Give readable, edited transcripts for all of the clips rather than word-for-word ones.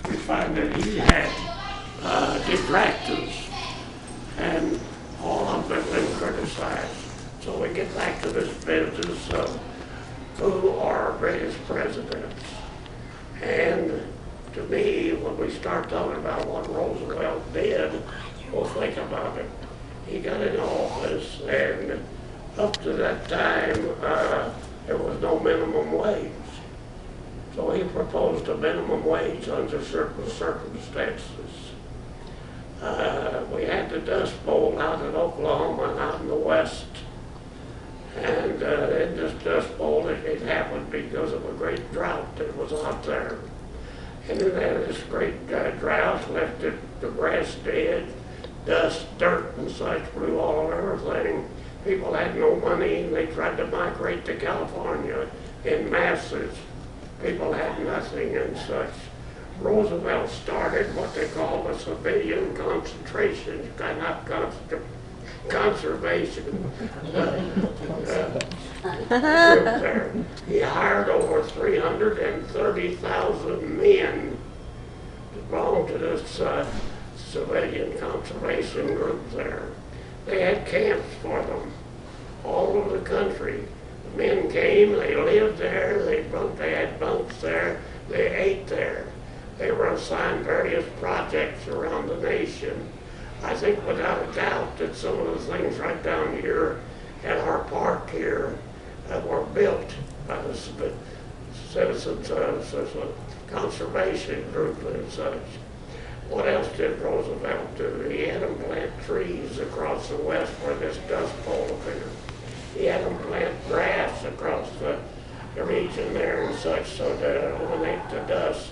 we find that he had detractors, and all of them been criticized. So we get back to this business of who are our greatest presidents. And to me, when we start talking about what Roosevelt did, we'll think about it. He got in office, and up to that time, there was no minimum wage. So he proposed a minimum wage under certain circumstances. We had the Dust Bowl out in Oklahoma and out in the West. And in this Dust Bowl, it happened because of a great drought that was out there. And then this great drought left the grass dead, dust, dirt, and such blew all over everything. People had no money, and they tried to migrate to California in masses. People had nothing and such. Roosevelt started what they call a civilian concentration, not conservation group there. He hired over 330,000 men to belong to this civilian conservation group there. They had camps for them all over the country. The men came, they lived there, they had bunks there, they ate there. They were assigned various projects around the nation. I think without a doubt that some of the things right down here at our park here were built by the citizens conservation group and such. What else did Roosevelt do? He had them plant trees across the West where this Dust Bowl appeared. He had them plant grass across the region there and such so to eliminate the dust.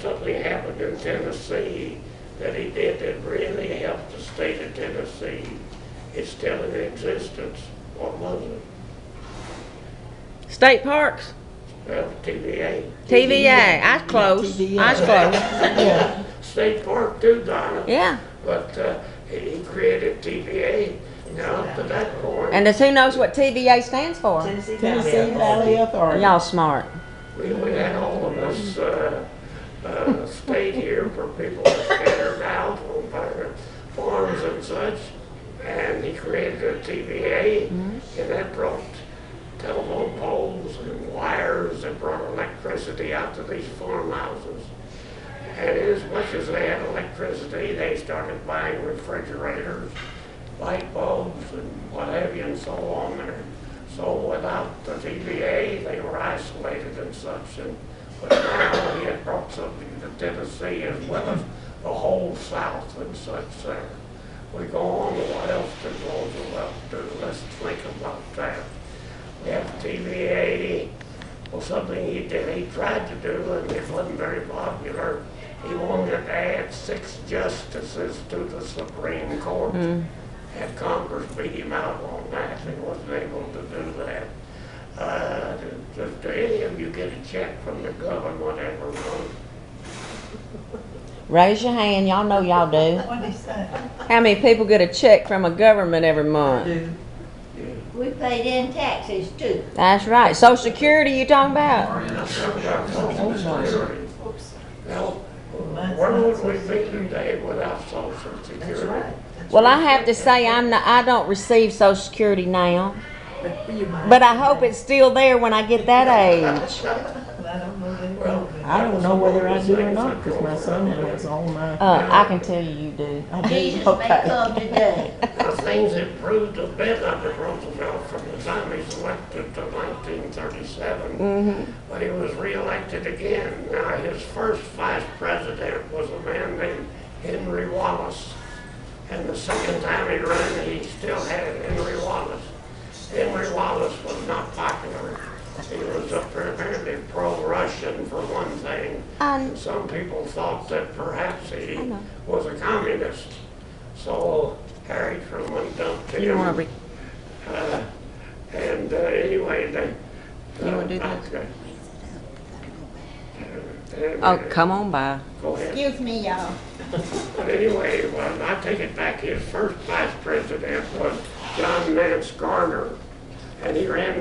Something happened in Tennessee that he did that really helped the state of Tennessee. It's still in existence. What was it? State parks? Well, TVA. TVA. I was close. TVA. I was close. Yeah. State park too, Donna. Yeah. But he created TVA. Now up to that point. And who knows what TVA stands for? Tennessee Valley Authority. Y'all smart. We had all of this state here for people to scattered out on farms and such, and he created a TVA, and that brought telephone poles and wires that brought electricity out to these farmhouses. And as much as they had electricity, they started buying refrigerators, light bulbs, and what have you, and so on there. So without the TVA, they were isolated and such. But now he had brought something to Tennessee as well as the whole South and such there. We go on to what else did Roosevelt do? Let's think about that. We have TVA. Well, something he did, he tried to do, and it wasn't very popular. He wanted to add 6 justices to the Supreme Court. And Congress beat him out on that. He wasn't able to do that. Do any of you get a check from the government every month? Raise your hand. Y'all know y'all do. What did he say? How many people get a check from a government every month? We paid in taxes too. That's right. Social Security you talking about? Well, where would we be today without Social Security? Well, I have to say I don't receive Social Security now. But I hope it's still there when I get that age. I don't know whether I do or not because my son has all my. I can tell you do. I do. Jesus may come today. Now, things improved a bit under Roosevelt from the time he was elected to 1937, but he was reelected again. Now, his first vice president was a man named Henry Wallace, and the second time he ran, he still had Henry Wallace. Henry Wallace was not popular. He was apparently pro-Russian for one thing. And some people thought that perhaps he was a communist. So Harry Truman dumped him. Anyway, they... You want to do that? Okay. Oh, come on by. Go ahead. Excuse me, y'all. But anyway, well, I take it back. His first vice president was John Nance Garner, and he ran